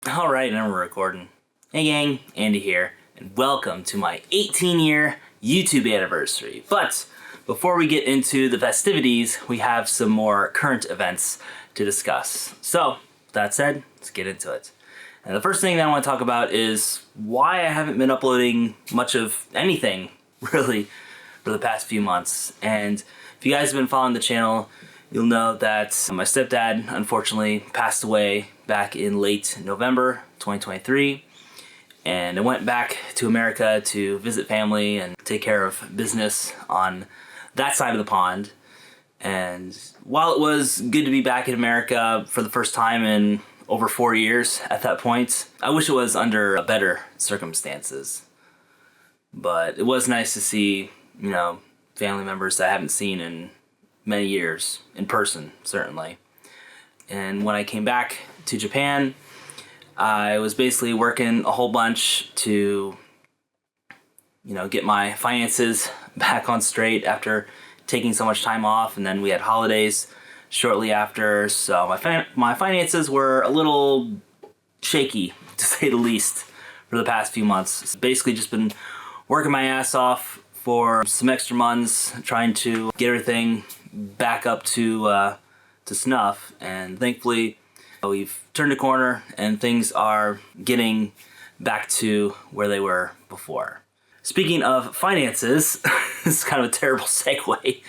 Alright, and we're recording. Hey gang, Andy here, and welcome to my 18-year YouTube anniversary. But before we get into the festivities, we have some more current events to discuss. So, with that said, let's get into it. And the first thing that I want to talk about is why I haven't been uploading much of anything, really, for the past few months. And if you guys have been following the channel, you'll know that my stepdad unfortunately passed away back in late November 2023, and I went back to America to visit family and take care of business on that side of the pond. And while it was good to be back in America for the first time in over 4 years at that point, I wish it was under better circumstances. But it was nice to see, family members that I haven't seen in many years, in person, certainly. And when I came back to Japan, I was basically working a whole bunch to, get my finances back on straight after taking so much time off, and then we had holidays shortly after, so my finances were a little shaky, to say the least, for the past few months. Basically just been working my ass off for some extra months, trying to get everything back up to snuff, and thankfully we've turned a corner and things are getting back to where they were before. Speaking of finances, this is kind of a terrible segue.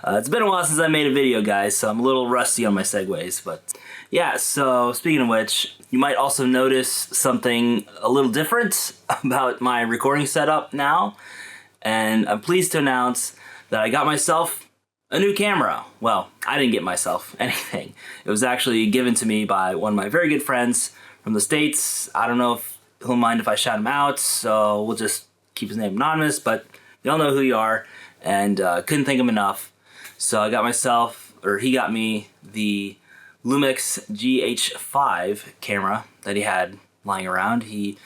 It's been a while since I made a video, guys, so I'm a little rusty on my segues, but yeah, so speaking of which, you might also notice something a little different about my recording setup now, and I'm pleased to announce that I got myself a new camera. Well, I didn't get myself anything. It was actually given to me by one of my very good friends from the States. I don't know if he'll mind if I shout him out, so we'll just keep his name anonymous, but y'all know who you are, and couldn't thank him enough. So he got me the Lumix GH5 camera that he had lying around. He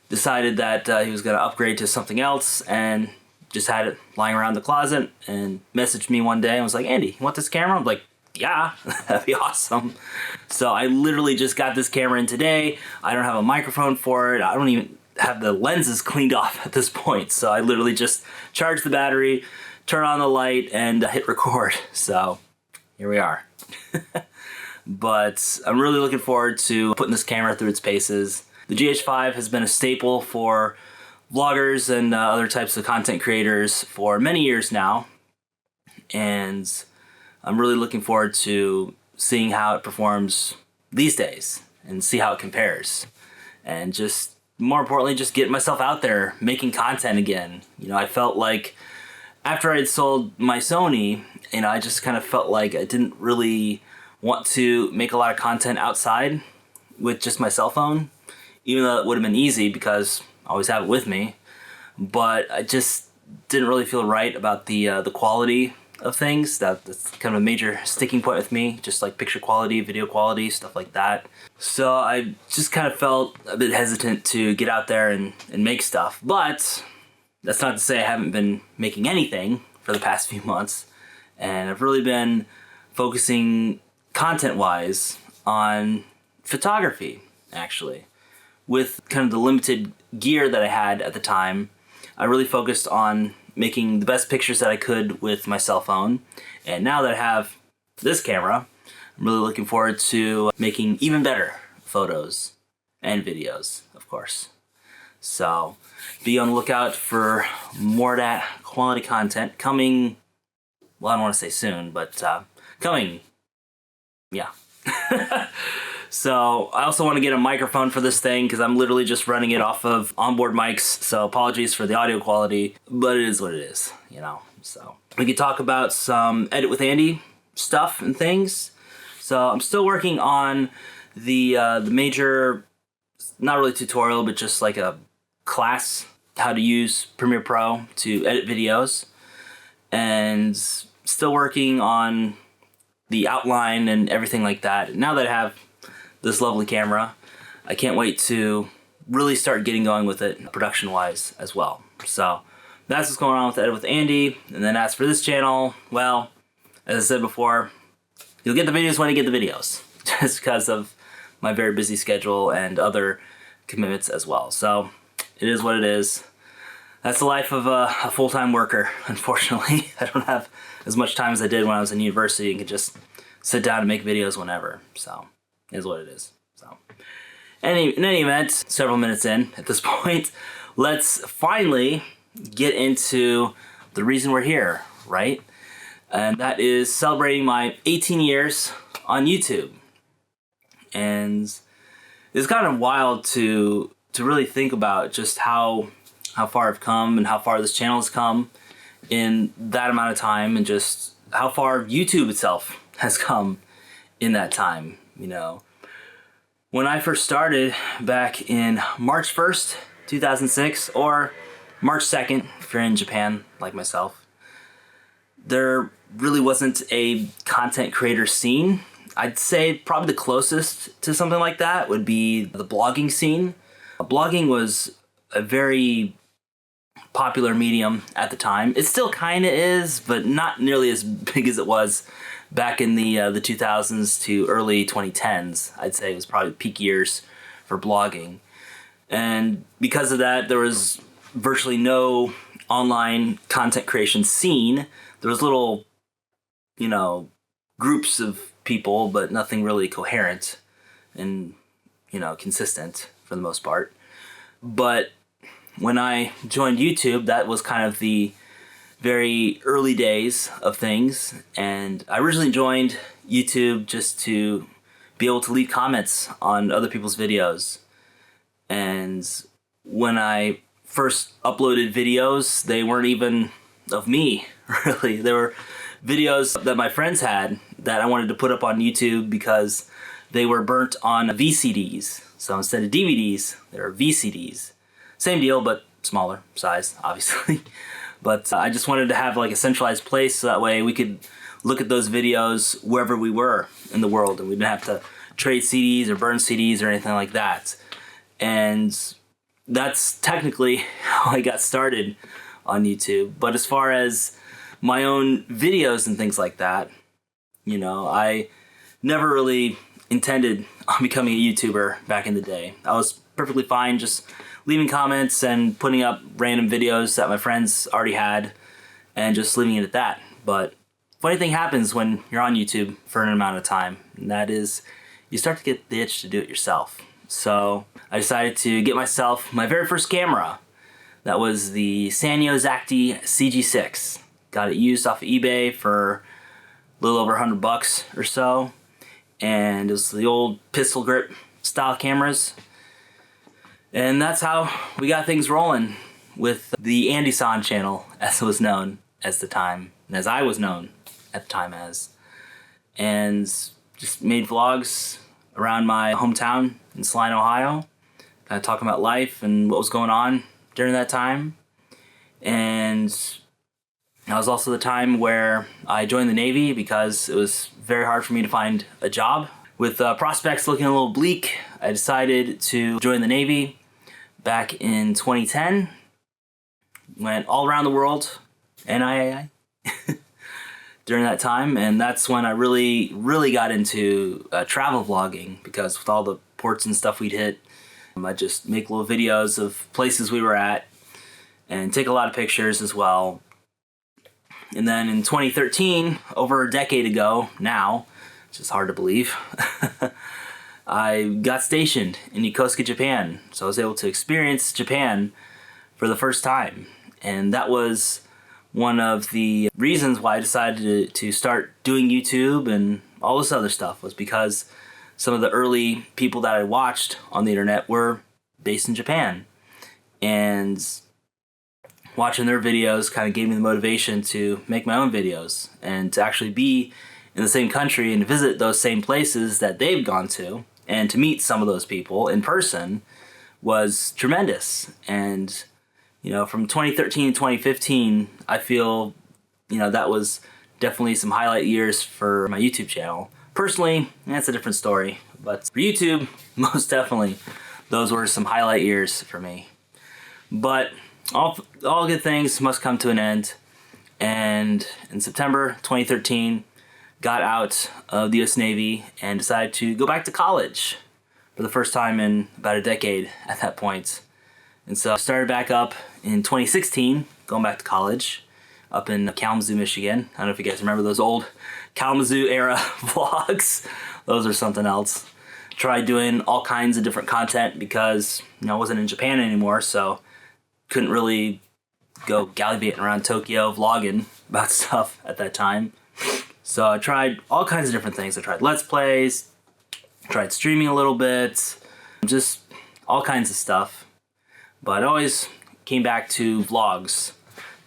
decided that he was gonna upgrade to something else, and just had it lying around the closet, and messaged me one day and was like, "Andy, you want this camera?" I'm like, "Yeah, that'd be awesome." So I literally just got this camera in today. I don't have a microphone for it. I don't even have the lenses cleaned off at this point. So I literally just charge the battery, turn on the light, and hit record. So here we are. But I'm really looking forward to putting this camera through its paces. The GH5 has been a staple for vloggers and other types of content creators for many years now, and I'm really looking forward to seeing how it performs these days and see how it compares, and just more importantly, just getting myself out there making content again. I felt like after I'd sold my Sony, I just kind of felt like I didn't really want to make a lot of content outside with just my cell phone, even though it would have been easy because I always have it with me, but I just didn't really feel right about the quality of things. That's kind of a major sticking point with me, just like picture quality, video quality, stuff like that. So I just kind of felt a bit hesitant to get out there and make stuff, but that's not to say I haven't been making anything for the past few months, and I've really been focusing content-wise on photography, actually. With kind of the limited gear that I had at the time, I really focused on making the best pictures that I could with my cell phone. And now that I have this camera, I'm really looking forward to making even better photos and videos, of course. So be on the lookout for more of that quality content coming, well, I don't want to say soon, but coming, yeah. So I also want to get a microphone for this thing because I'm literally just running it off of onboard mics, so apologies for the audio quality, but it is what it is, So we could talk about some Edit with Andy stuff and things. So I'm still working on the major, not really tutorial, but just like a class, how to use Premiere Pro to edit videos, and still working on the outline and everything like that. Now that I have this lovely camera, I can't wait to really start getting going with it production-wise as well. So that's what's going on with Edit with Andy. And then as for this channel, well, as I said before, you'll get the videos when you get the videos, just because of my very busy schedule and other commitments as well. So it is what it is. That's the life of a full-time worker, unfortunately. I don't have as much time as I did when I was in university and could just sit down and make videos whenever. So it is what it is. So in any event, several minutes in at this point, let's finally get into the reason we're here, right? And that is celebrating my 18 years on YouTube. And it's kind of wild to really think about just how far I've come and how far this channel has come in that amount of time, and just how far YouTube itself has come in that time. You know, when I first started back in March 1st, 2006, or March 2nd, if you're in Japan like myself, there really wasn't a content creator scene. I'd say probably the closest to something like that would be the blogging scene. Blogging was a very popular medium at the time. It still kind of is, but not nearly as big as it was back in the 2000s to early 2010s. I'd say it was probably peak years for blogging. And because of that, there was virtually no online content creation scene. There was little, groups of people, but nothing really coherent and, consistent for the most part. But when I joined YouTube, that was kind of the very early days of things. And I originally joined YouTube just to be able to leave comments on other people's videos. And when I first uploaded videos, they weren't even of me, really. They were videos that my friends had that I wanted to put up on YouTube because they were burnt on VCDs. So instead of DVDs, they were VCDs. Same deal, but smaller size, obviously. But I just wanted to have like a centralized place so that way we could look at those videos wherever we were in the world, and we didn't have to trade CDs or burn CDs or anything like that. And that's technically how I got started on YouTube. But as far as my own videos and things like that, I never really intended on becoming a YouTuber back in the day. I was perfectly fine just leaving comments and putting up random videos that my friends already had and just leaving it at that. But funny thing happens when you're on YouTube for an amount of time, and that is you start to get the itch to do it yourself. So I decided to get myself my very first camera. That was the Sanyo Zacti CG6. Got it used off of eBay for a little over $100 or so. And it was the old pistol grip style cameras. And that's how we got things rolling with the Andy-san channel, as it was known at the time, and as I was known at the time as. And just made vlogs around my hometown in Saline, Ohio, kind of talking about life and what was going on during that time. And that was also the time where I joined the Navy because it was very hard for me to find a job. With prospects looking a little bleak, I decided to join the Navy back in 2010. Went all around the world, NIAI, during that time. And that's when I really got into travel vlogging, because with all the ports and stuff we'd hit, I'd just make little videos of places we were at and take a lot of pictures as well. And then in 2013, over a decade ago now, which is hard to believe, I got stationed in Yokosuka, Japan. So I was able to experience Japan for the first time. And that was one of the reasons why I decided to start doing YouTube and all this other stuff, was because some of the early people that I watched on the internet were based in Japan. And watching their videos kind of gave me the motivation to make my own videos and to actually be in the same country and visit those same places that they've gone to, and to meet some of those people in person was tremendous. And from 2013 to 2015, I feel that was definitely some highlight years for my YouTube channel. Personally, that's a different story, but for YouTube, most definitely those were some highlight years for me. But all good things must come to an end, and in September 2013, got out of the US Navy and decided to go back to college. for the first time in about a decade at that point. And so I started back up in 2016, going back to college up in Kalamazoo, Michigan. I don't know if you guys remember those old Kalamazoo era vlogs. Those are something else. Tried doing all kinds of different content because, I wasn't in Japan anymore, so couldn't really go gallivanting around Tokyo vlogging about stuff at that time. So I tried all kinds of different things. I tried Let's Plays, tried streaming a little bit, just all kinds of stuff. But I always came back to vlogs,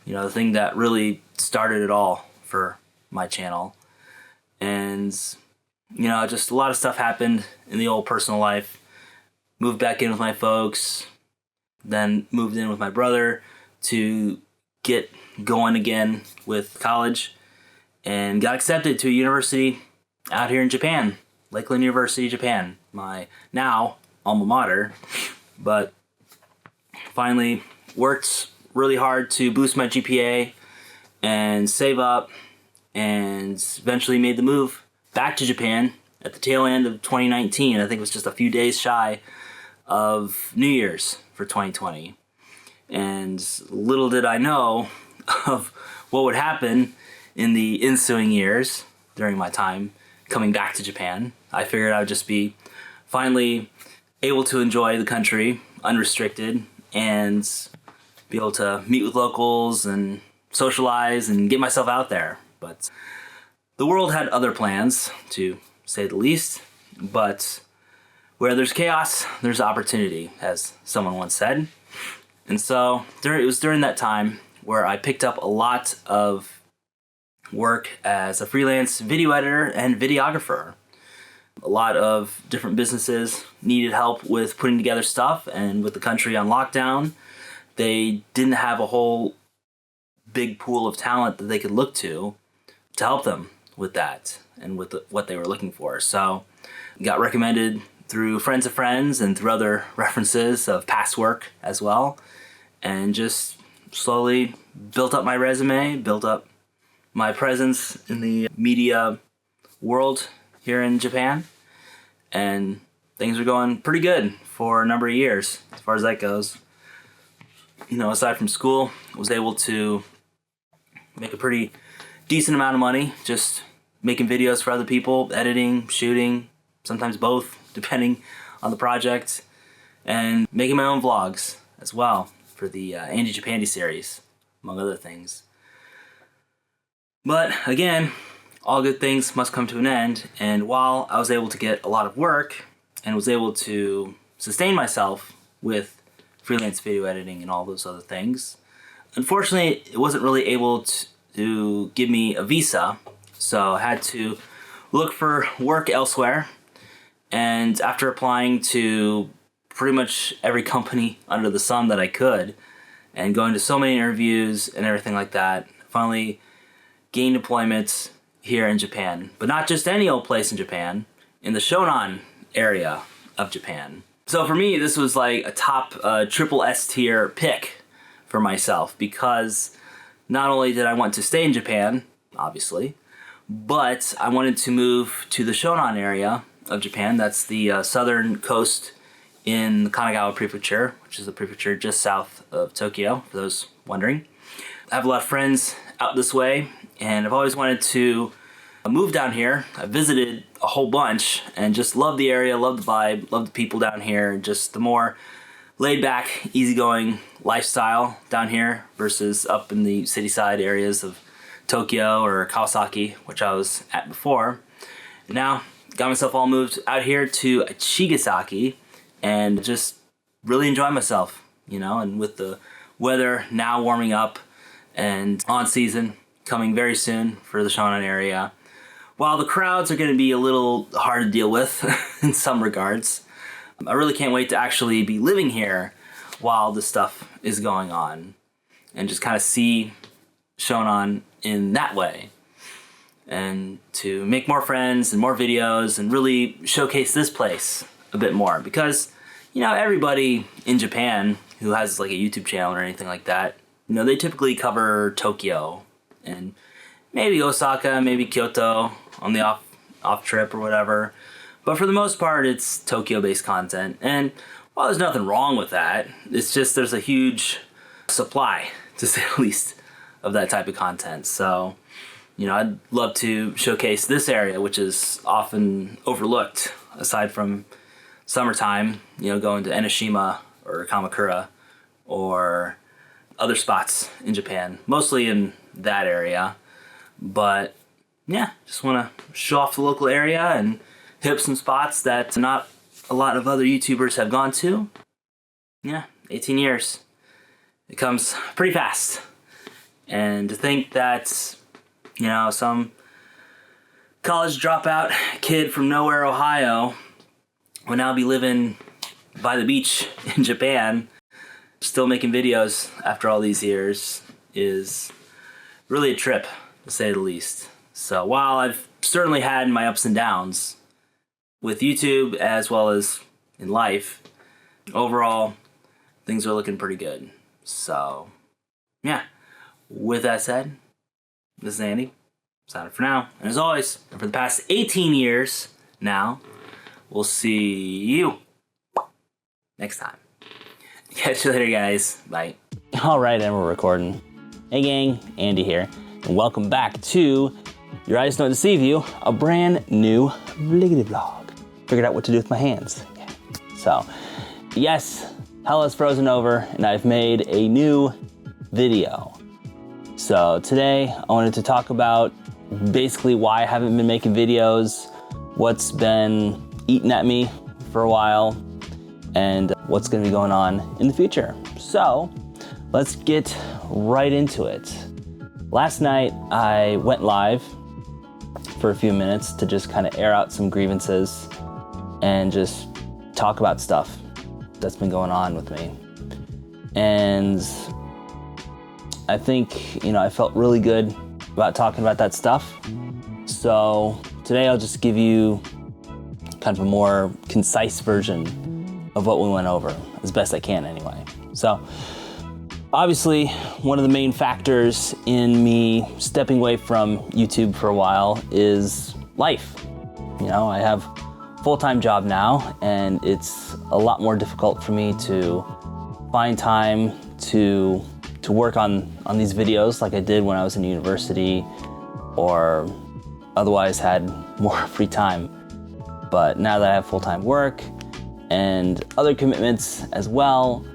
the thing that really started it all for my channel. And, just a lot of stuff happened in the old personal life. Moved back in with my folks, then moved in with my brother to get going again with college, and got accepted to a university out here in Japan, Lakeland University, Japan, my now alma mater. But finally worked really hard to boost my GPA and save up, and eventually made the move back to Japan at the tail end of 2019. I think it was just a few days shy of New Year's for 2020. And little did I know of what would happen in the ensuing years during my time coming back to Japan. I figured I would just be finally able to enjoy the country unrestricted and be able to meet with locals and socialize and get myself out there. But the world had other plans, to say the least. But where there's chaos, there's opportunity, as someone once said. And so it was during that time where I picked up a lot of work as a freelance video editor and videographer. A lot of different businesses needed help with putting together stuff, and with the country on lockdown, they didn't have a whole big pool of talent that they could look to help them with that and with what they were looking for. So got recommended through friends of friends and through other references of past work as well, and just slowly built up my resume, built up my presence in the media world here in Japan, and things are going pretty good for a number of years as far as that goes. Aside from school, I was able to make a pretty decent amount of money just making videos for other people, editing, shooting, sometimes both, depending on the project, and making my own vlogs as well for the Andy Japandy series, among other things. But again, all good things must come to an end, and while I was able to get a lot of work and was able to sustain myself with freelance video editing and all those other things, unfortunately it wasn't really able to give me a visa, so I had to look for work elsewhere. And after applying to pretty much every company under the sun that I could, and going to so many interviews and everything like that, finally gained employment here in Japan. But not just any old place in Japan, in the Shonan area of Japan. So for me, this was like a top triple S tier pick for myself, because not only did I want to stay in Japan, obviously, but I wanted to move to the Shonan area of Japan. That's the southern coast in the Kanagawa Prefecture, which is the prefecture just south of Tokyo, for those wondering. I have a lot of friends out this way, and I've always wanted to move down here. I visited a whole bunch and just love the area, love the vibe, love the people down here, just the more laid-back, easygoing lifestyle down here versus up in the city-side areas of Tokyo or Kawasaki, which I was at before. Now, got myself all moved out here to Chigasaki and just really enjoy myself, and with the weather now warming up and on season coming very soon for the Shonan area, while the crowds are going to be a little hard to deal with in some regards, I really can't wait to actually be living here while this stuff is going on and just kind of see Shonan in that way, and to make more friends and more videos and really showcase this place a bit more, because everybody in Japan who has like a YouTube channel or anything like that, they typically cover Tokyo and maybe Osaka, maybe Kyoto on the off trip or whatever. But for the most part, it's Tokyo-based content. And while there's nothing wrong with that, it's just there's a huge supply, to say the least, of that type of content. So, you know, I'd love to showcase this area, which is often overlooked, aside from summertime, you know, going to Enoshima or Kamakura or other spots in Japan, mostly in that area. But yeah, just want to show off the local area and hit up some spots that not a lot of other YouTubers have gone to. Yeah, 18 years. It comes pretty fast. And to think that, you know, some college dropout kid from nowhere, Ohio, will now be living by the beach in Japan, still making videos after all these years, is really a trip, to say the least. So while I've certainly had my ups and downs with YouTube as well as in life, overall, things are looking pretty good. So, yeah. With that said, this is Andy. Signing for now. And as always, for the past 18 years now, we'll see you next time. Catch you later, guys. Bye. All right, and we're recording. Hey, gang. Andy here. And welcome back to Your Eyes Don't Deceive You, a brand new vliggity vlog. Figured out what to do with my hands. Yeah. So, yes, hell has frozen over, and I've made a new video. So today, I wanted to talk about basically why I haven't been making videos, what's been eating at me for a while, and what's gonna be going on in the future. So let's get right into it. Last night, I went live for a few minutes to just kind of air out some grievances and just talk about stuff that's been going on with me. And I think, you know, I felt really good about talking about that stuff. So today I'll just give you kind of a more concise version of what we went over, as best I can anyway. So obviously, one of the main factors in me stepping away from YouTube for a while is life. You know, I have a full-time job now, and it's a lot more difficult for me to find time to work on these videos like I did when I was in university or otherwise had more free time. But now that I have full-time work and other commitments as well,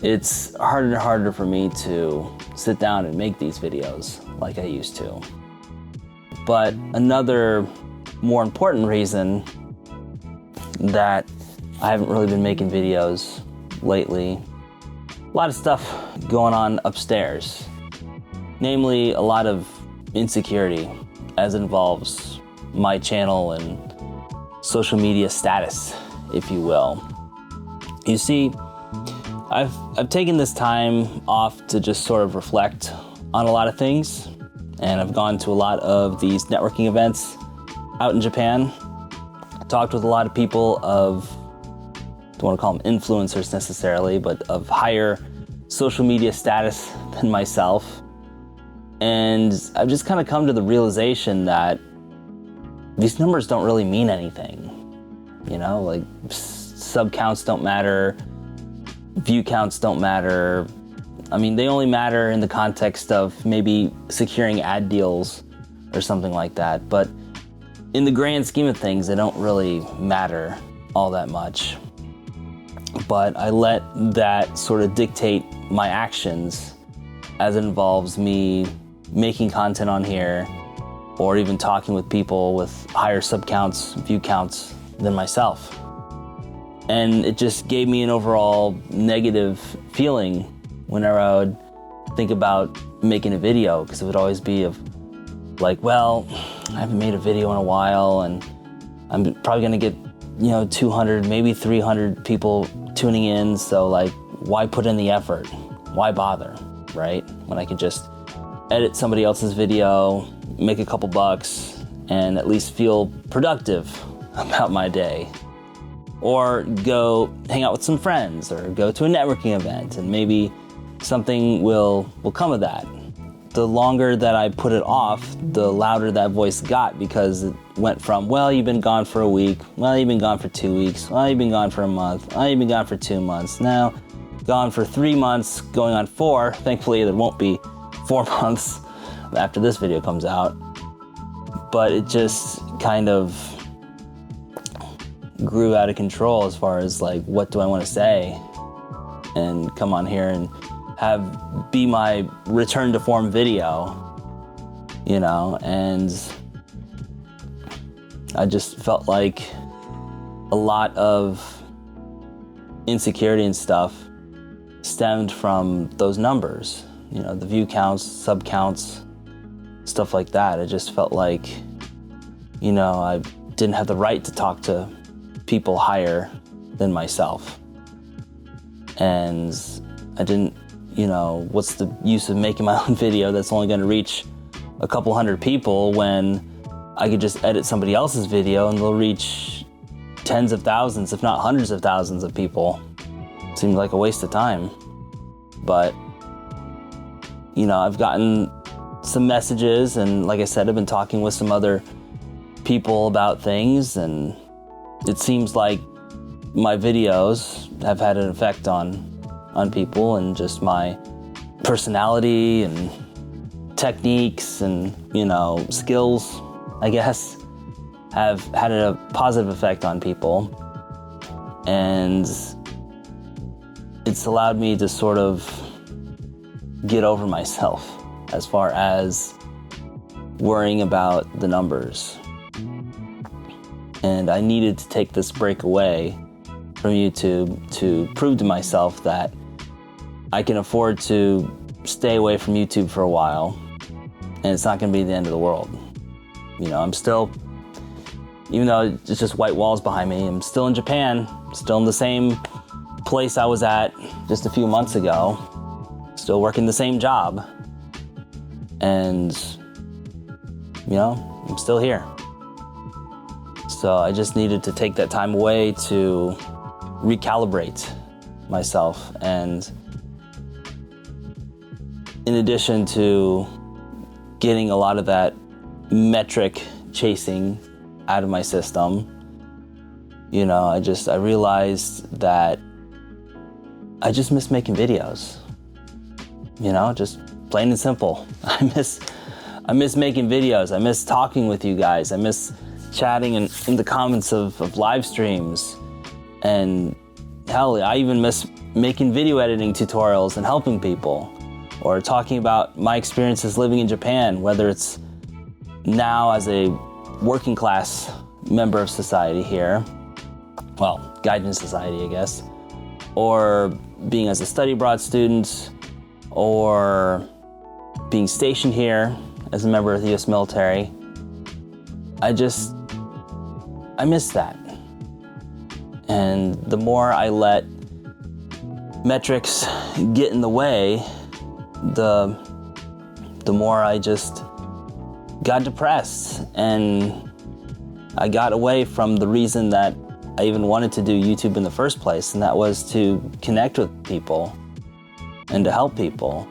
it's harder and harder for me to sit down and make these videos like I used to. But another more important reason that I haven't really been making videos lately, a lot of stuff going on upstairs, namely a lot of insecurity as it involves my channel and social media status, if you will. You see, I've taken this time off to just sort of reflect on a lot of things, and I've gone to a lot of these networking events out in Japan. I talked with a lot of people of, don't want to call them influencers necessarily, but of higher social media status than myself. And I've just kind of come to the realization that these numbers don't really mean anything. You know, like sub counts don't matter, view counts don't matter. I mean, they only matter in the context of maybe securing ad deals or something like that. But in the grand scheme of things, they don't really matter all that much. But I let that sort of dictate my actions as it involves me making content on here or even talking with people with higher sub counts, view counts than myself. And it just gave me an overall negative feeling whenever I would think about making a video, because it would always be of like, well, I haven't made a video in a while and I'm probably gonna get, 200, maybe 300 people tuning in, so like, why put in the effort? Why bother, right? When I could just edit somebody else's video, make a couple bucks, and at least feel productive about my day. Or go hang out with some friends, or go to a networking event, and maybe something will come of that. The longer that I put it off, the louder that voice got, because went from, well, you've been gone for a week, well, you've been gone for 2 weeks, well, you've been gone for a month, well, you've been gone for 2 months, now gone for 3 months, going on 4. Thankfully, there won't be 4 months after this video comes out. But it just kind of grew out of control as far as like, what do I want to say? And come on here and be my return to form video, you know, and I just felt like a lot of insecurity and stuff stemmed from those numbers, you know, the view counts, sub counts, stuff like that. It just felt like, you know, I didn't have the right to talk to people higher than myself. And I didn't, you know, what's the use of making my own video that's only going to reach a couple hundred people when I could just edit somebody else's video and they'll reach tens of thousands, if not hundreds of thousands of people. It seemed like a waste of time. But, you know, I've gotten some messages, and like I said, I've been talking with some other people about things, and it seems like my videos have had an effect on people, and just my personality and techniques and, you know, skills, I guess, have had a positive effect on people. And it's allowed me to sort of get over myself as far as worrying about the numbers. And I needed to take this break away from YouTube to prove to myself that I can afford to stay away from YouTube for a while, and it's not going to be the end of the world. You know, I'm still, even though it's just white walls behind me, I'm still in Japan, still in the same place I was at just a few months ago, still working the same job, and, you know, I'm still here. So I just needed to take that time away to recalibrate myself. And in addition to getting a lot of that metric chasing out of my system, you know, I realized that I just miss making videos. You know, just plain and simple. I miss making videos. I miss talking with you guys. I miss chatting in the comments of live streams. And hell, I even miss making video editing tutorials and helping people, or talking about my experiences living in Japan, whether it's now as a working class member of society here, well, guidance society, I guess, or being as a study abroad student, or being stationed here as a member of the US military. I miss that. And the more I let metrics get in the way, the more I just got depressed, and I got away from the reason that I even wanted to do YouTube in the first place, and that was to connect with people and to help people.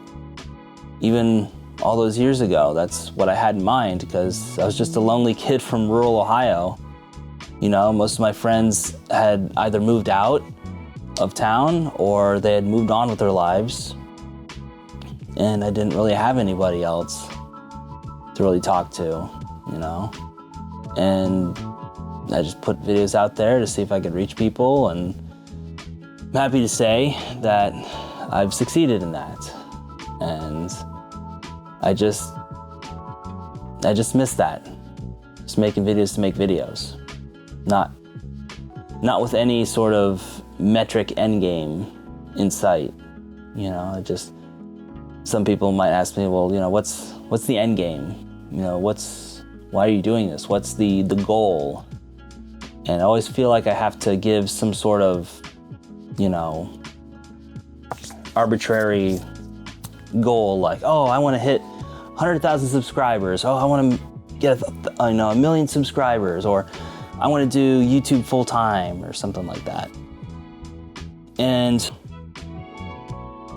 Even all those years ago, that's what I had in mind, because I was just a lonely kid from rural Ohio. You know, most of my friends had either moved out of town or they had moved on with their lives, and I didn't really have anybody else to really talk to, you know? And I just put videos out there to see if I could reach people, and I'm happy to say that I've succeeded in that. And I just miss that. Just making videos to make videos. Not with any sort of metric end game in sight. You know, some people might ask me, well, you know, what's the end game? You know, why are you doing this? What's the goal? And I always feel like I have to give some sort of, you know, arbitrary goal, like, oh, I want to hit 100,000 subscribers. Oh, I want to get a million subscribers, or I want to do YouTube full time, or something like that. And,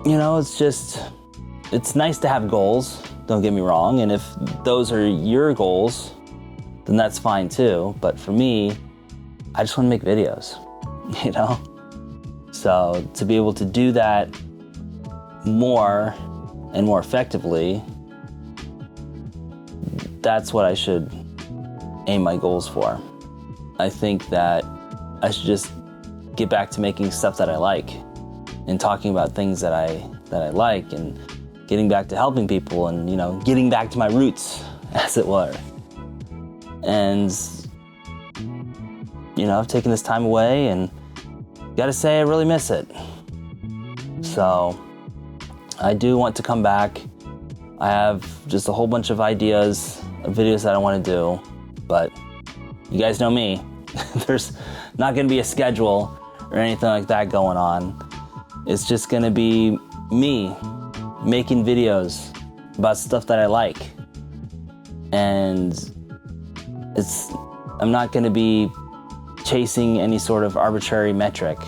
you know, it's nice to have goals, don't get me wrong. And if those are your goals, then that's fine too. But for me, I just want to make videos, you know? So to be able to do that more and more effectively, that's what I should aim my goals for. I think that I should just get back to making stuff that I like and talking about things that I like and getting back to helping people and, you know, getting back to my roots, as it were. And, you know, I've taken this time away and gotta say I really miss it. So I do want to come back. I have just a whole bunch of ideas of videos that I want to do, but you guys know me. There's not gonna be a schedule or anything like that going on. It's just gonna be me making videos about stuff that I like. And I'm not gonna be chasing any sort of arbitrary metric,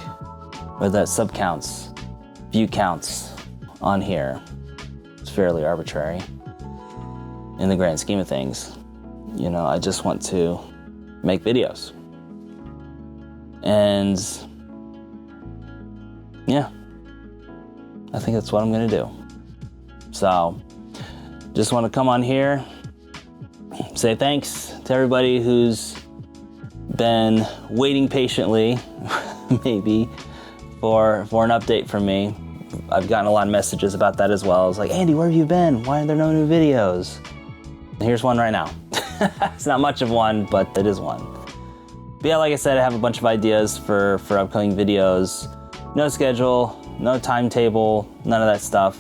whether that's sub counts, view counts on here. It's fairly arbitrary in the grand scheme of things. You know, I just want to make videos. And yeah, I think that's what I'm gonna do. So, just want to come on here, say thanks to everybody who's been waiting patiently, maybe, for an update from me. I've gotten a lot of messages about that as well. It's like, Andy, where have you been? Why are there no new videos? And here's one right now. It's not much of one, but it is one. But yeah, like I said, I have a bunch of ideas for upcoming videos. No schedule, no timetable, none of that stuff.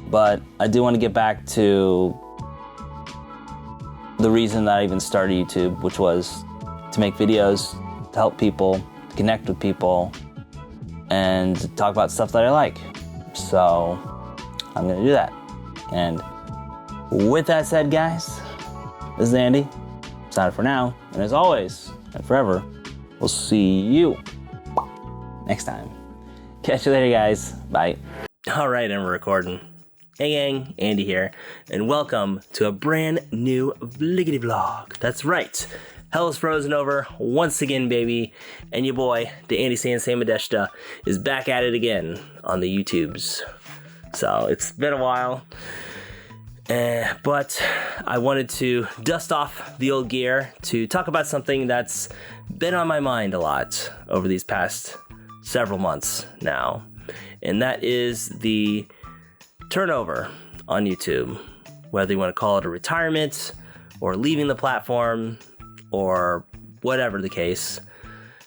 But I do want to get back to the reason that I even started YouTube, which was to make videos, to help people, to connect with people, and to talk about stuff that I like. So I'm gonna do that. And with that said, guys, this is Andy. Signing for now, and as always, and forever, we'll see you next time. Catch you later, guys. Bye. All right, and we're recording. Hey gang, Andy here, and welcome to a brand new vliggity vlog. That's right, hell is frozen over once again, baby, and your boy, the Andy Samadeshta, is back at it again on the YouTubes. So it's been a while, but I wanted to dust off the old gear to talk about something that's been on my mind a lot over these past several months now, and that is the turnover on YouTube, whether you want to call it a retirement or leaving the platform or whatever the case.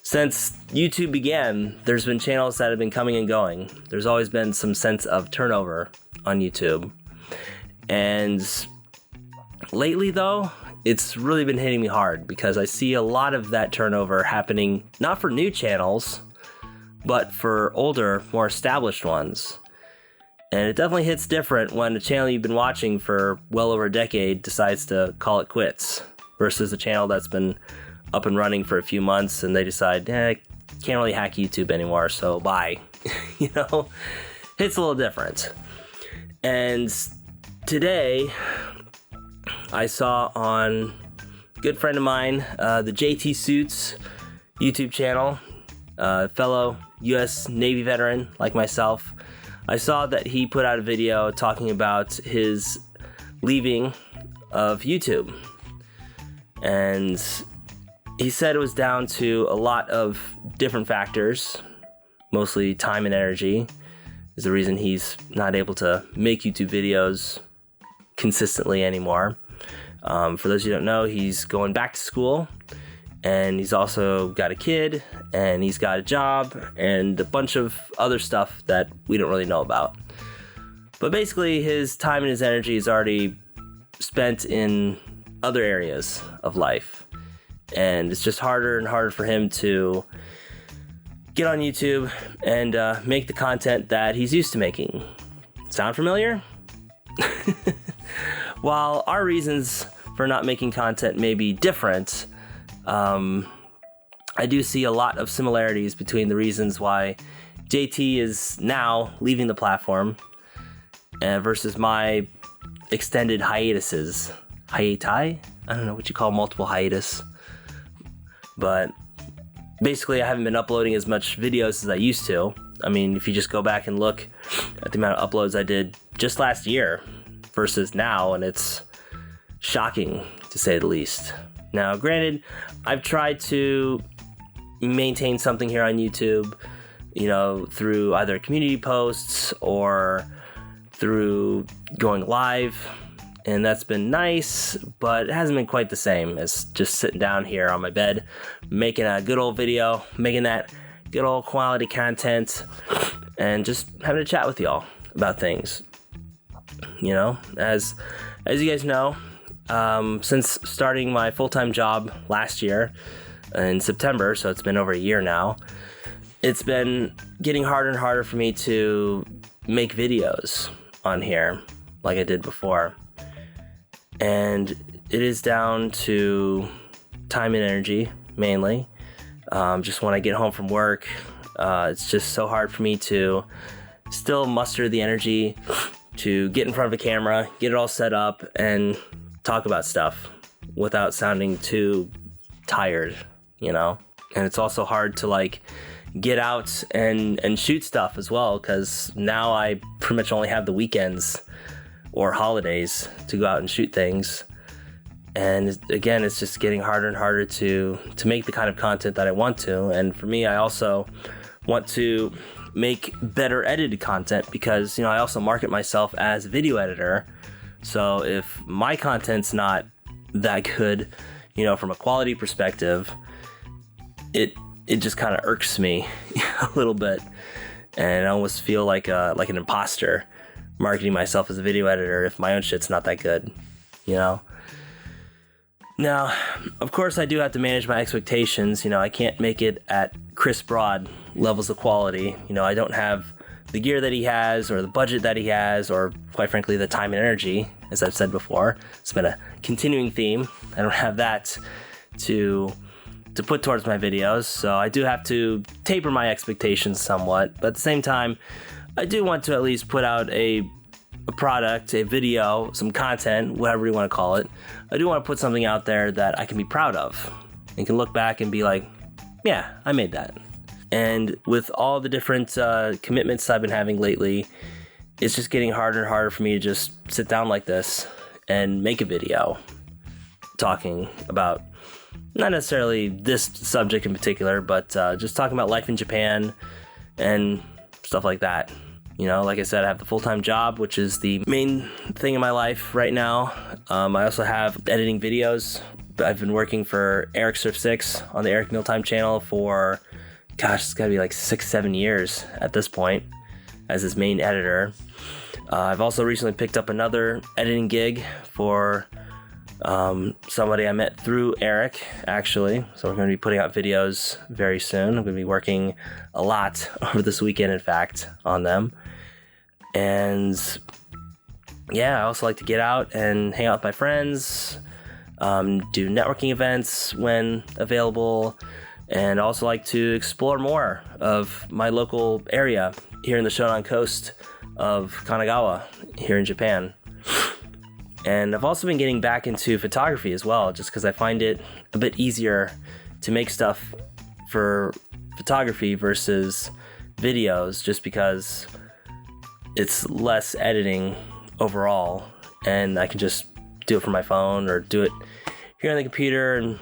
Since YouTube began, there's been channels that have been coming and going. There's always been some sense of turnover on YouTube. And lately though, it's really been hitting me hard because I see a lot of that turnover happening, not for new channels, but for older, more established ones. And it definitely hits different when a channel you've been watching for well over a decade decides to call it quits versus a channel that's been up and running for a few months and they decide, can't really hack YouTube anymore, so bye. You know, it's a little different. And today, I saw on a good friend of mine, the JT Suits YouTube channel, fellow US Navy veteran like myself, I saw that he put out a video talking about his leaving of YouTube. And he said it was down to a lot of different factors, mostly time and energy is the reason he's not able to make YouTube videos consistently anymore. For those of you who don't know, he's going back to school, and he's also got a kid, and he's got a job, and a bunch of other stuff that we don't really know about. But basically, his time and his energy is already spent in other areas of life. And it's just harder and harder for him to get on YouTube and make the content that he's used to making. Sound familiar? While our reasons for not making content may be different, I do see a lot of similarities between the reasons why JT is now leaving the platform versus my extended hiatuses. Hiati? I don't know what you call multiple hiatus. But basically, I haven't been uploading as much videos as I used to. I mean, if you just go back and look at the amount of uploads I did just last year versus now, and it's shocking to say the least. Now, granted, I've tried to maintain something here on YouTube, you know, through either community posts or through going live, and that's been nice, but it hasn't been quite the same as just sitting down here on my bed, making a good old video, making that good old quality content, and just having a chat with y'all about things. You know, as you guys know, since starting my full-time job last year in September, so it's been over a year now, it's been getting harder and harder for me to make videos on here like I did before. And it is down to time and energy, mainly. Just when I get home from work, it's just so hard for me to still muster the energy to get in front of a camera, get it all set up, and talk about stuff without sounding too tired, you know? And it's also hard to like get out and shoot stuff as well, because now I pretty much only have the weekends or holidays to go out and shoot things. And again, it's just getting harder and harder to make the kind of content that I want to. And for me, I also want to make better edited content because, you know, I also market myself as a video editor. So if my content's not that good, you know, from a quality perspective, it just kind of irks me a little bit. And I almost feel like an imposter marketing myself as a video editor if my own shit's not that good, you know? Now, of course, I do have to manage my expectations. You know, I can't make it at Chris Broad levels of quality. You know, I don't have the gear that he has or the budget that he has or, quite frankly, the time and energy, as I've said before. It's been a continuing theme. I don't have that to put towards my videos, so I do have to taper my expectations somewhat. But at the same time, I do want to at least put out a product, a video, some content, whatever you want to call it. I do want to put something out there that I can be proud of and can look back and be like, yeah, I made that. And with all the different commitments I've been having lately, it's just getting harder and harder for me to just sit down like this and make a video talking about not necessarily this subject in particular, but just talking about life in Japan and stuff like that. You know, like I said, I have the full-time job, which is the main thing in my life right now. I also have editing videos. I've been working for Eric Surf 6 on the Eric Mealtime channel for, gosh, it's gotta be like 6-7 years at this point as his main editor. I've also recently picked up another editing gig for somebody I met through Eric, actually. So we're going to be putting out videos very soon. I'm going to be working a lot over this weekend, in fact, on them. And yeah, I also like to get out and hang out with my friends, do networking events when available, and also like to explore more of my local area here in the Shonan coast of Kanagawa here in Japan. And I've also been getting back into photography as well, just because I find it a bit easier to make stuff for photography versus videos, just because it's less editing overall, and I can just do it from my phone or do it here on the computer and,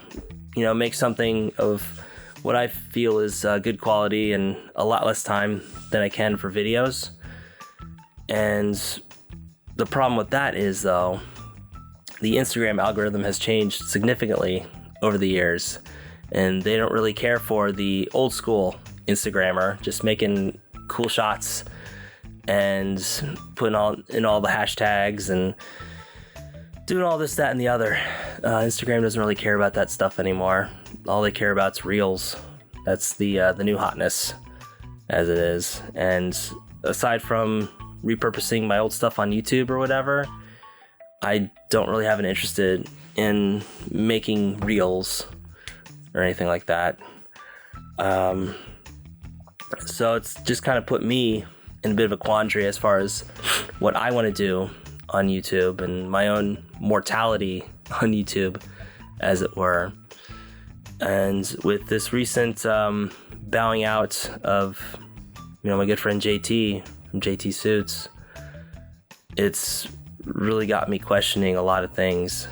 you know, make something of what I feel is good quality and a lot less time than I can for videos. And the problem with that is, though, the Instagram algorithm has changed significantly over the years, and they don't really care for the old school Instagrammer just making cool shots and putting in all the hashtags and doing all this, that, and the other. Instagram doesn't really care about that stuff anymore. All they care about is Reels. That's the new hotness, as it is. And aside from repurposing my old stuff on YouTube or whatever, I don't really have an interest in making reels or anything like that. So it's just kind of put me in a bit of a quandary as far as what I want to do on YouTube and my own mortality on YouTube, as it were. And with this recent bowing out of, my good friend JT from JT Suits, it's really got me questioning a lot of things.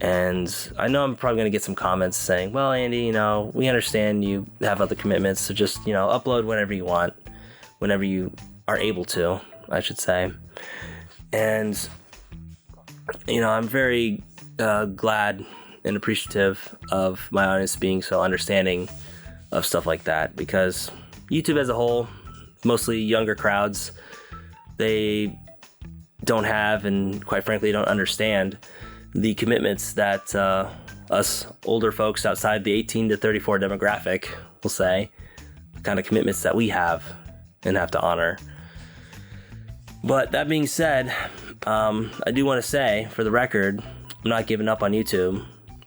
And I know I'm probably going to get some comments saying, well, Andy, we understand you have other commitments, so just, upload whenever you want, whenever you are able to, I should say. And, I'm very glad and appreciative of my audience being so understanding of stuff like that, because YouTube as a whole, mostly younger crowds, they don't have, and quite frankly don't understand, the commitments that us older folks outside the 18 to 34 demographic will say, the kind of commitments that we have and have to honor. But that being said, I do want to say, for the record, I'm not giving up on YouTube.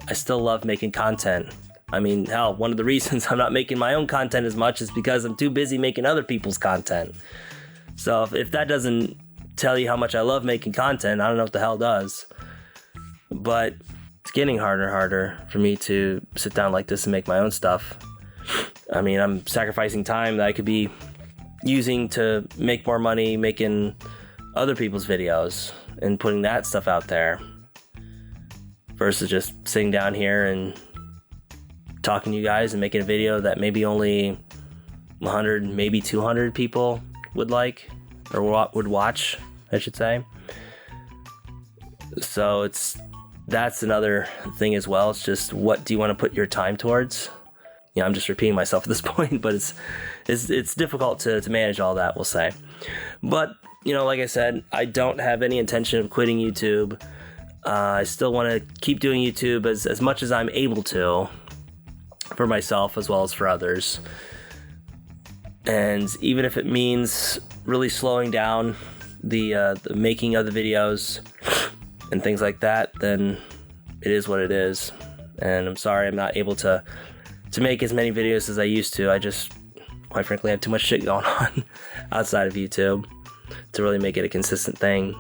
I still love making content. I mean, hell, one of the reasons I'm not making my own content as much is because I'm too busy making other people's content. So if that doesn't tell you how much I love making content, I don't know what the hell does. But it's getting harder and harder for me to sit down like this and make my own stuff. I mean, I'm sacrificing time that I could be using to make more money making other people's videos and putting that stuff out there, versus just sitting down here and talking to you guys and making a video that maybe only 100, maybe 200 people would like, or would watch, I should say. So that's another thing as well. It's just, what do you want to put your time towards? I'm just repeating myself at this point, but it's difficult to manage all that, we'll say. But, like I said, I don't have any intention of quitting YouTube. I still want to keep doing YouTube as much as I'm able to, for myself as well as for others. And even if it means really slowing down the making of the videos and things like that, then it is what it is. And I'm sorry I'm not able to make as many videos as I used to. I just, quite frankly, have too much shit going on outside of YouTube to really make it a consistent thing.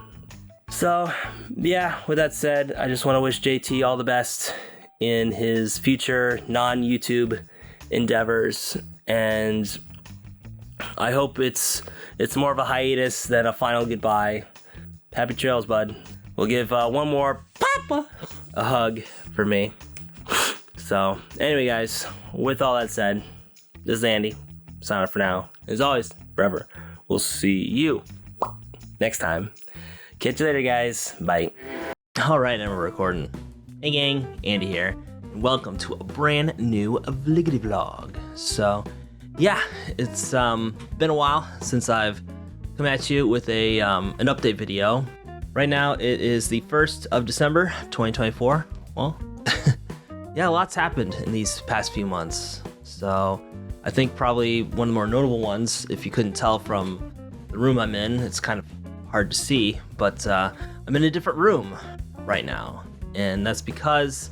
So, yeah, with that said, I just want to wish JT all the best in his future non-YouTube endeavors, and I hope it's more of a hiatus than a final goodbye. Happy trails, bud. We'll give one more Papa a hug for me. So, anyway, guys, with all that said, this is Andy, signing off for now. As always, forever, we'll see you next time. Catch you later, guys. Bye. All right, and we're recording. Hey gang, Andy here, and welcome to a brand new Vliggity vlog. So, yeah, it's been a while since I've come at you with an update video. Right now, it is the 1st of December, 2024. Well, yeah, lots happened in these past few months. So, I think probably one of the more notable ones, if you couldn't tell from the room I'm in, it's kind of hard to see, but I'm in a different room right now. And that's because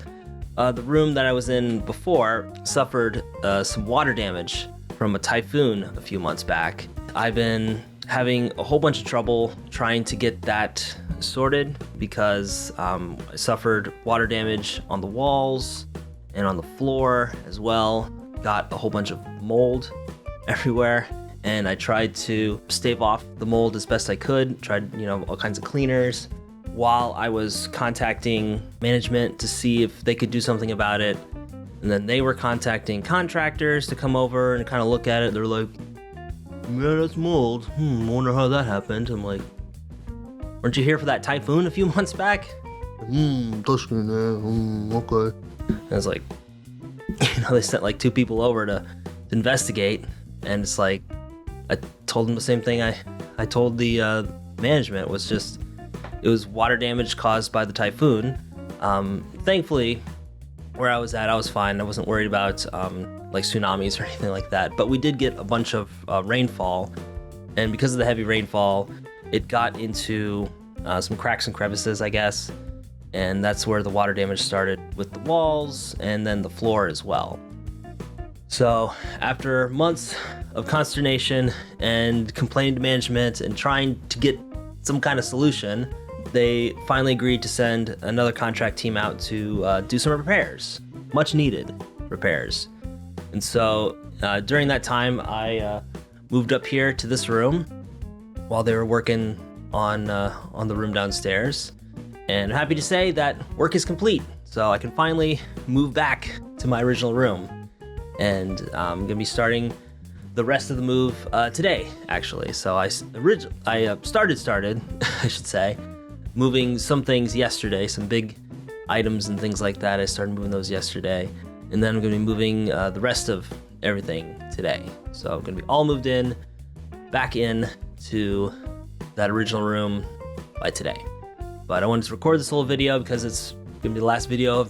the room that I was in before suffered some water damage from a typhoon a few months back. I've been having a whole bunch of trouble trying to get that sorted because I suffered water damage on the walls and on the floor as well. Got a whole bunch of mold everywhere, and I tried to stave off the mold as best I could. Tried, all kinds of cleaners while I was contacting management to see if they could do something about it. And then they were contacting contractors to come over and kind of look at it. They're like, yeah, that's mold. Wonder how that happened. I'm like, weren't you here for that typhoon a few months back? Okay. And I was like, they sent like 2 people over to investigate, and it's like, I told them the same thing I told the management, was just, it was water damage caused by the typhoon. Thankfully, where I was at, I was fine. I wasn't worried about like tsunamis or anything like that. But we did get a bunch of rainfall, and because of the heavy rainfall, it got into some cracks and crevices, I guess. And that's where the water damage started, with the walls and then the floor as well. So after months of consternation and complaining to management and trying to get some kind of solution, they finally agreed to send another contract team out to do some repairs, much needed repairs. And so during that time, I moved up here to this room while they were working on the room downstairs. And I'm happy to say that work is complete. So I can finally move back to my original room. And I'm gonna be starting the rest of the move today, actually. So I started, I should say, moving some things yesterday, some big items and things like that. I started moving those yesterday. And then I'm gonna be moving the rest of everything today. So I'm gonna be all moved in, back in to that original room by today. But I wanted to record this whole video because it's gonna be the last video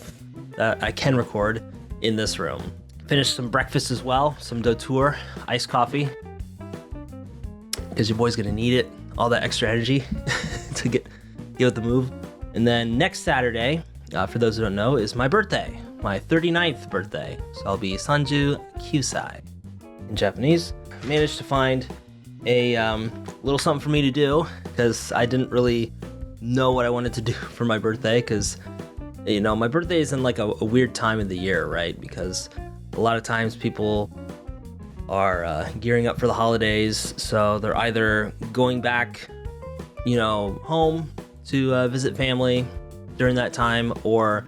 that I can record in this room. Finished some breakfast as well, some Doutour iced coffee, because your boy's gonna need it, all that extra energy to get with the move. And then next Saturday, for those who don't know, is my birthday, my 39th birthday. So I'll be Sanju Kyusai in Japanese. I managed to find a little something for me to do because I didn't really know what I wanted to do for my birthday, because my birthday is in like a weird time of the year, right? Because a lot of times people are gearing up for the holidays, so they're either going back home to visit family during that time, or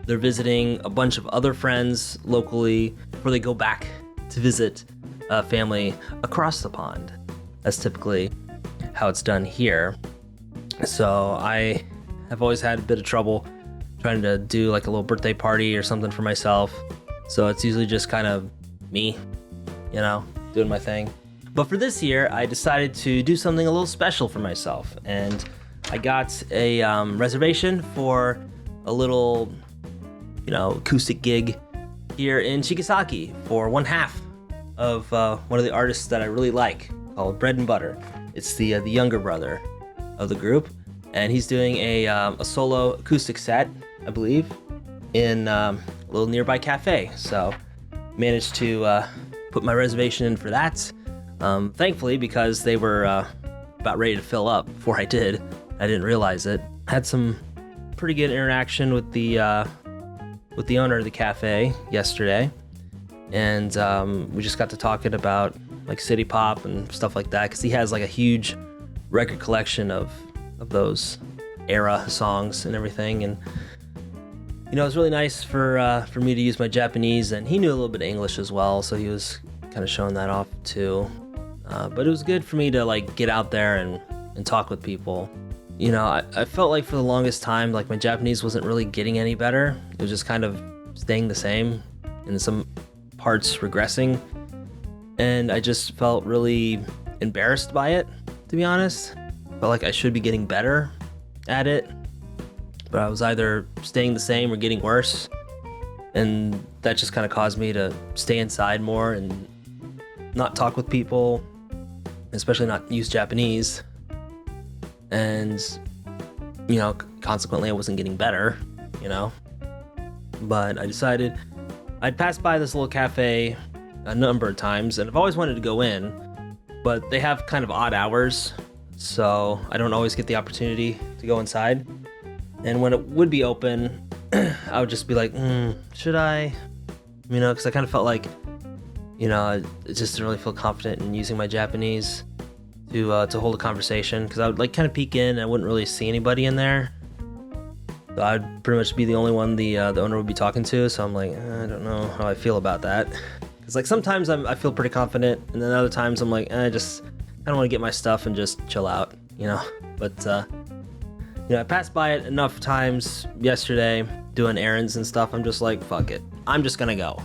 they're visiting a bunch of other friends locally before they go back to visit family across the pond. That's typically how it's done here. So I have always had a bit of trouble trying to do like a little birthday party or something for myself. So it's usually just kind of me, doing my thing. But for this year, I decided to do something a little special for myself. And I got a reservation for a little, acoustic gig here in Chigasaki for one half of one of the artists that I really like, called Bread and Butter. It's the younger brother of the group, and he's doing a solo acoustic set, I believe, in a little nearby cafe. So managed to put my reservation in for that. Thankfully, because they were about ready to fill up before I did. I didn't realize it. Had some pretty good interaction with the owner of the cafe yesterday, and we just got to talking about like city pop and stuff like that, because he has like a huge record collection of those era songs and everything. And it was really nice for me to use my Japanese, and he knew a little bit of English as well, so he was kind of showing that off too. But it was good for me to like get out there and talk with people. I felt like for the longest time, like my Japanese wasn't really getting any better. It was just kind of staying the same, and in some parts regressing. And I just felt really embarrassed by it, to be honest. Felt like I should be getting better at it, but I was either staying the same or getting worse. And that just kind of caused me to stay inside more and not talk with people, especially not use Japanese. And, consequently I wasn't getting better, But I decided I'd pass by this little cafe a number of times, and I've always wanted to go in, but they have kind of odd hours, so I don't always get the opportunity to go inside. And when it would be open, I would just be like, should I? Because I kind of felt like, I just didn't really feel confident in using my Japanese to hold a conversation, because I would like kind of peek in and I wouldn't really see anybody in there. So I'd pretty much be the only one the owner would be talking to. So I'm like, I don't know how I feel about that. Because like sometimes I feel pretty confident, and then other times I'm like, I don't want to get my stuff and just chill out, But I passed by it enough times yesterday doing errands and stuff. I'm just like, fuck it, I'm just gonna go.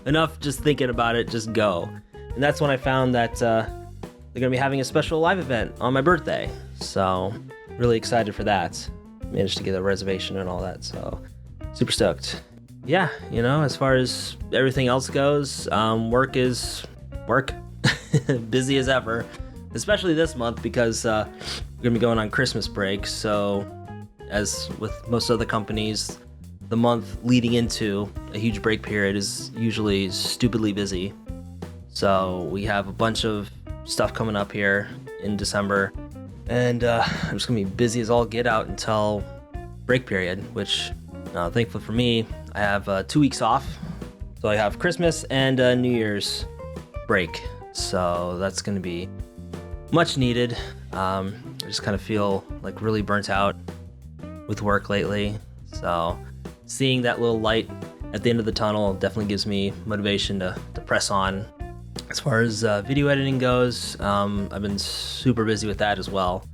Enough just thinking about it, just go. And that's when I found that they're gonna be having a special live event on my birthday. So really excited for that. Managed to get a reservation and all that, so super stoked. Yeah, as far as everything else goes, work is work. Busy as ever, especially this month, because we're gonna be going on Christmas break. So as with most other companies, the month leading into a huge break period is usually stupidly busy. So we have a bunch of stuff coming up here in December, And I'm just gonna be busy as all get out until break period, which thankfully for me, I have 2 weeks off. So I have Christmas and New Year's break. So that's gonna be much needed. I just kind of feel like really burnt out with work lately. So seeing that little light at the end of the tunnel definitely gives me motivation to press on. As far as video editing goes, I've been super busy with that as well.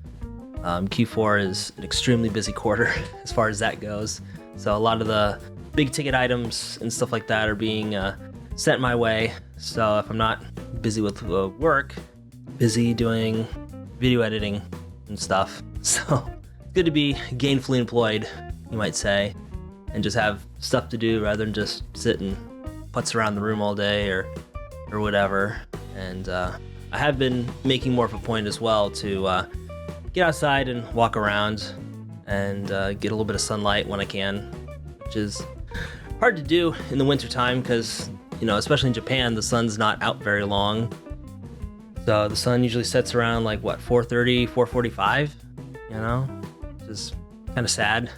Q4 is an extremely busy quarter as far as that goes. So a lot of the big ticket items and stuff like that are being sent my way. So if I'm not busy with work, busy doing video editing and stuff. So it's good to be gainfully employed, you might say, and just have stuff to do rather than just sit and putz around the room all day or whatever. And I have been making more of a point as well to get outside and walk around and get a little bit of sunlight when I can, which is hard to do in the winter time because, especially in Japan, the sun's not out very long. So the sun usually sets around like 4:30, 4:45, which is kind of sad,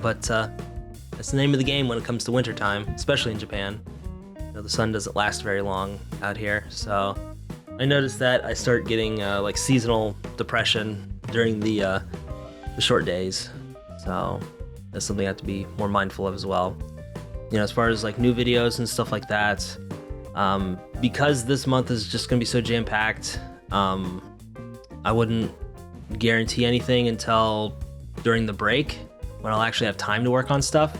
but that's the name of the game when it comes to winter time, especially in Japan. The sun doesn't last very long out here, so I noticed that I start getting like seasonal depression during the short days. So that's something I have to be more mindful of as well. As far as like new videos and stuff like that, because this month is just gonna be so jam-packed, I wouldn't guarantee anything until during the break when I'll actually have time to work on stuff.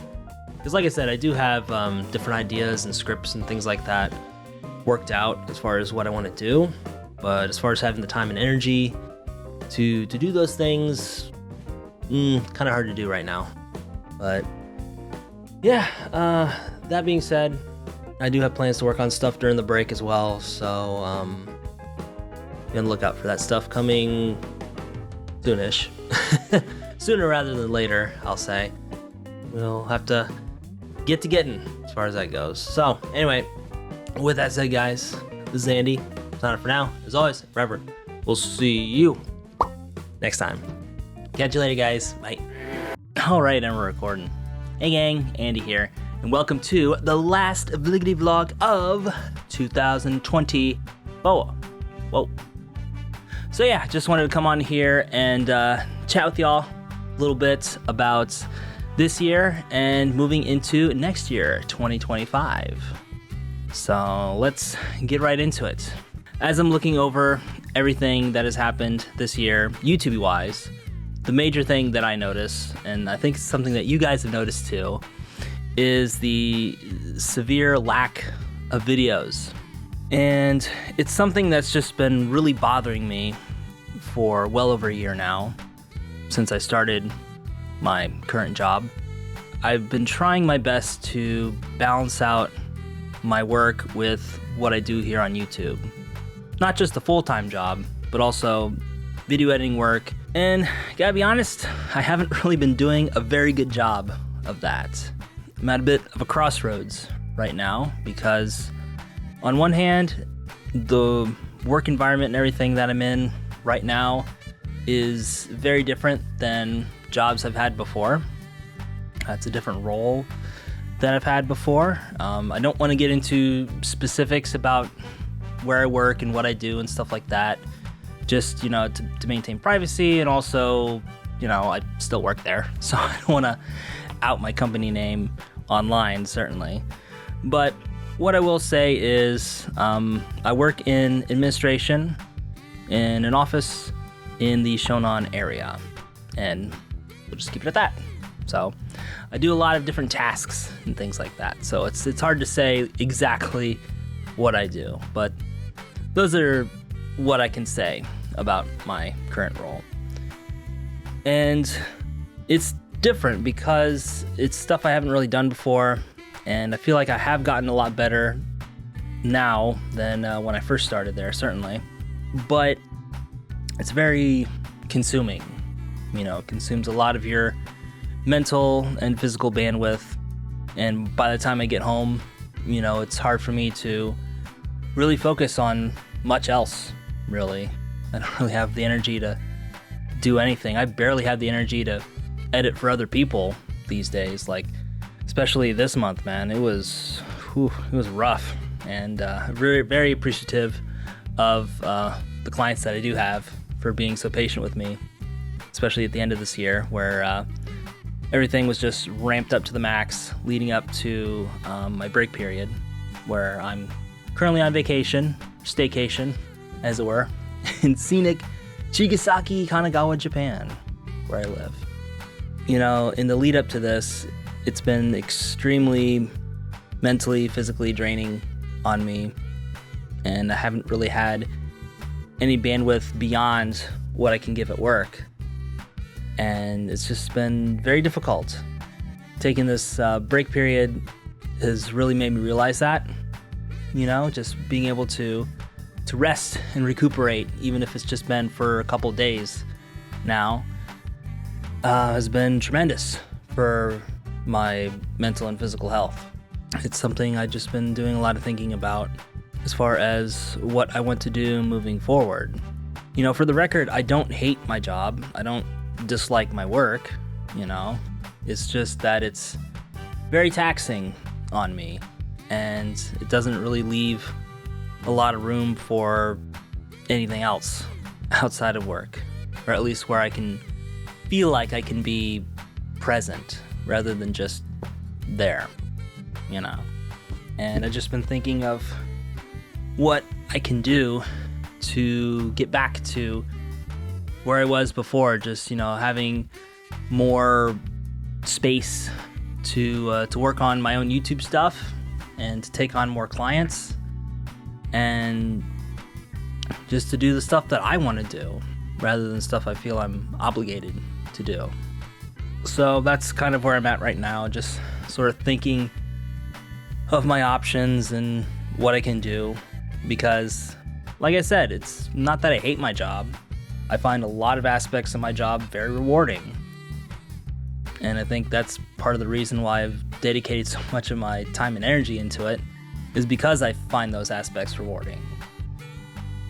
Because like I said, I do have different ideas and scripts and things like that worked out as far as what I want to do. But as far as having the time and energy to do those things, kind of hard to do right now. But yeah, that being said, I do have plans to work on stuff during the break as well. So be on the lookout for that stuff coming soonish. Sooner rather than later, I'll say. We'll have to get to getting as far as that goes. So anyway, with that said, guys, this is Andy. Sign up for now. As always, forever. We'll see you next time. Catch you later, guys. Bye. All right, and we're recording. Hey gang, Andy here, and welcome to the last vloggity vlog of 2020. Whoa. So yeah, just wanted to come on here and chat with y'all a little bit about this year and moving into next year, 2025. So let's get right into it. As I'm looking over everything that has happened this year, YouTube-wise, the major thing that I notice, and I think it's something that you guys have noticed too, is the severe lack of videos. And it's something that's just been really bothering me for well over a year now, since I started my current job. I've been trying my best to balance out my work with what I do here on YouTube. Not just a full-time job, but also video editing work. And gotta be honest, I haven't really been doing a very good job of that. I'm at a bit of a crossroads right now because on one hand, the work environment and everything that I'm in right now is very different than jobs I've had before. It's a different role that I've had before. I don't want to get into specifics about where I work and what I do and stuff like that. Just, to maintain privacy, and also, I still work there. So I don't want to out my company name online, certainly. But what I will say is I work in administration in an office in the Shonan area. And we'll just keep it at that. So I do a lot of different tasks and things like that. So it's hard to say exactly what I do, but those are what I can say about my current role. And it's different because it's stuff I haven't really done before, and I feel like I have gotten a lot better now than when I first started there, certainly. But it's very consuming. It consumes a lot of your mental and physical bandwidth, and by the time I get home, it's hard for me to really focus on much else, really. I don't really have the energy to do anything. I barely have the energy to edit for other people these days. Like, especially this month, man, it was rough. And very, very appreciative of the clients that I do have for being so patient with me, especially at the end of this year, where everything was just ramped up to the max leading up to my break period, where I'm currently on vacation, staycation, as it were, in scenic Chigasaki, Kanagawa, Japan, where I live. You know, in the lead up to this, it's been extremely mentally, physically draining on me, and I haven't really had any bandwidth beyond what I can give at work. And it's just been very difficult. Taking this break period has really made me realize that, you know, just being able to rest and recuperate, even if it's just been for a couple days now, has been tremendous for my mental and physical health. It's something I've just been doing a lot of thinking about as far as what I want to do moving forward. You know, for the record, I don't hate my job. I don't dislike my work, you know. It's just that it's very taxing on me, and it doesn't really leave a lot of room for anything else outside of work, or at least where I can feel like I can be present rather than just there, you know. And I've just been thinking of what I can do to get back to where I was before, just, you know, having more space to work on my own YouTube stuff and to take on more clients and just to do the stuff that I want to do rather than stuff I feel I'm obligated to do. So that's kind of where I'm at right now, just sort of thinking of my options and what I can do, because like I said, it's not that I hate my job. I find a lot of aspects of my job very rewarding. And I think that's part of the reason why I've dedicated so much of my time and energy into it, is because I find those aspects rewarding.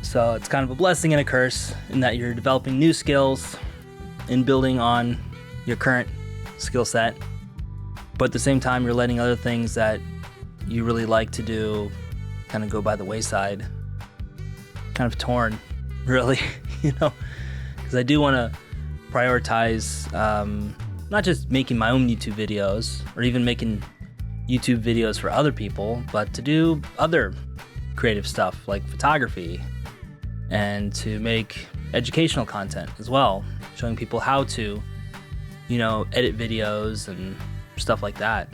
So it's kind of a blessing and a curse in that you're developing new skills and building on your current skill set, but at the same time you're letting other things that you really like to do kind of go by the wayside. Kind of torn, really, you know, because I do want to prioritize not just making my own YouTube videos or even making YouTube videos for other people, but to do other creative stuff like photography and to make educational content as well, showing people how to, you know, edit videos and stuff like that.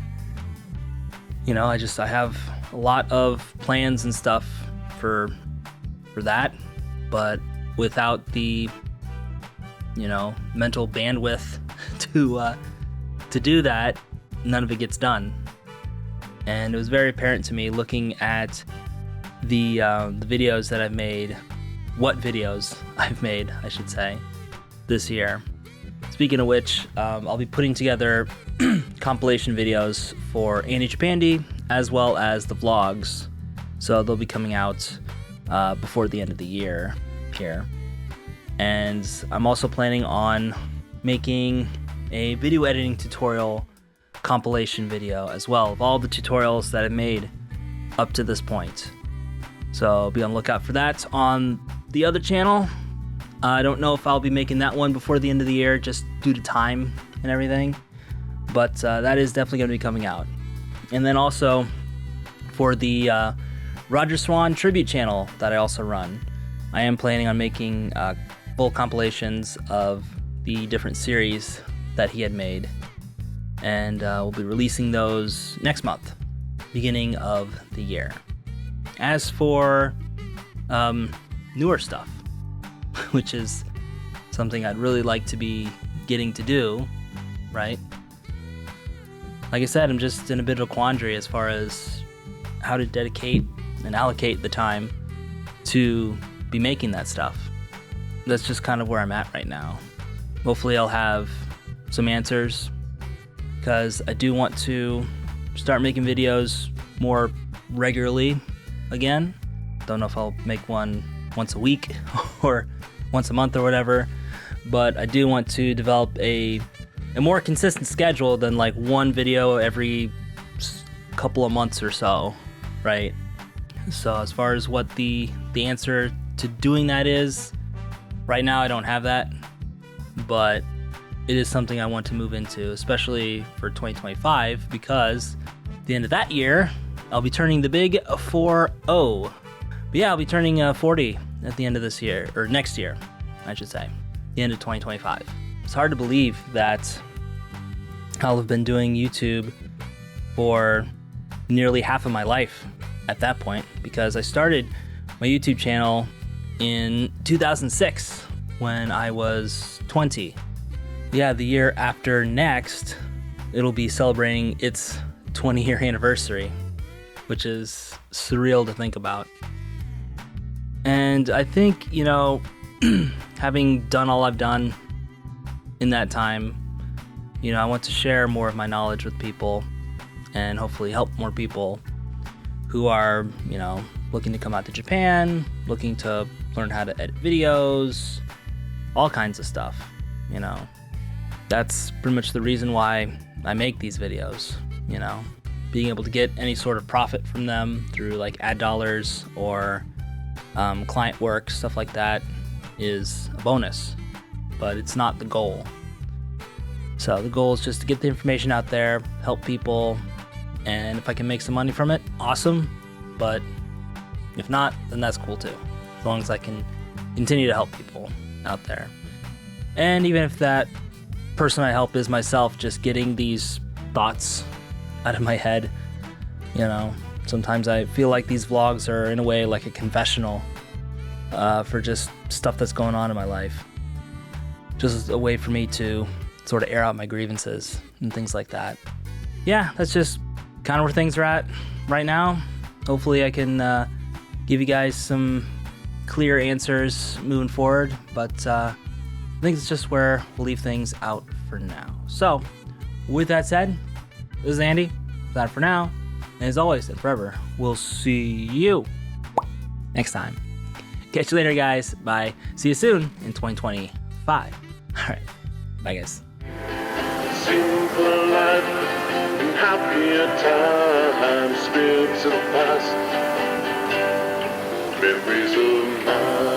You know, I have a lot of plans and stuff for that, but without the, you know, mental bandwidth to do that, none of it gets done. And it was very apparent to me looking at the videos that I've made, what videos I've made, I should say, this year. Speaking of which, I'll be putting together compilation videos for Andy Japandi as well as the vlogs. So they'll be coming out before the end of the year here. And I'm also planning on making a video editing tutorial compilation video as well of all the tutorials that I've made up to this point. So be on the lookout for that on the other channel. I don't know if I'll be making that one before the end of the year just due to time and everything, but that is definitely going to be coming out. And then also for the Roger Swan tribute channel that I also run, I am planning on making full compilations of the different series that he had made, and we'll be releasing those next month, beginning of the year. As for newer stuff, which is something I'd really like to be getting to do, right? Like I said, I'm just in a bit of a quandary as far as how to dedicate and allocate the time to be making that stuff. That's just kind of where I'm at right now. Hopefully I'll have some answers, because I do want to start making videos more regularly again. Don't know if I'll make one once a week or once a month or whatever, but I do want to develop a more consistent schedule than like one video every couple of months or so, right? So as far as what the answer to doing that is, right now I don't have that, but it is something I want to move into, especially for 2025, because at the end of that year, I'll be turning the big 40. But yeah, I'll be turning 40 at the end of this year, or next year, I should say, the end of 2025. It's hard to believe that I'll have been doing YouTube for nearly half of my life at that point, because I started my YouTube channel in 2006 when I was 20. Yeah, the year after next, it'll be celebrating its 20-year anniversary, which is surreal to think about. And I think, you know, having done all I've done in that time, you know, I want to share more of my knowledge with people and hopefully help more people who are, you know, looking to come out to Japan, looking to learn how to edit videos, all kinds of stuff, you know. That's pretty much the reason why I make these videos, you know. Being able to get any sort of profit from them through like ad dollars or client work, stuff like that, is a bonus, but it's not the goal. So the goal is just to get the information out there, help people, and if I can make some money from it, awesome. But if not, then that's cool too, as long as I can continue to help people out there. And even if that person I help is myself, just getting these thoughts out of my head, you know, sometimes I feel like these vlogs are in a way like a confessional for just stuff that's going on in my life. Just a way for me to sort of air out my grievances and things like that. Yeah, that's just kind of where things are at right now. Hopefully I can give you guys some clear answers moving forward, but I think it's just where we'll leave things out for now. So, with that said, this is Andy. That for now, and as always and forever, we'll see you next time. Catch you later, guys. Bye. See you soon in 2025. All right. Bye, guys. Simple life and happier times, spirits of past, memories of mine.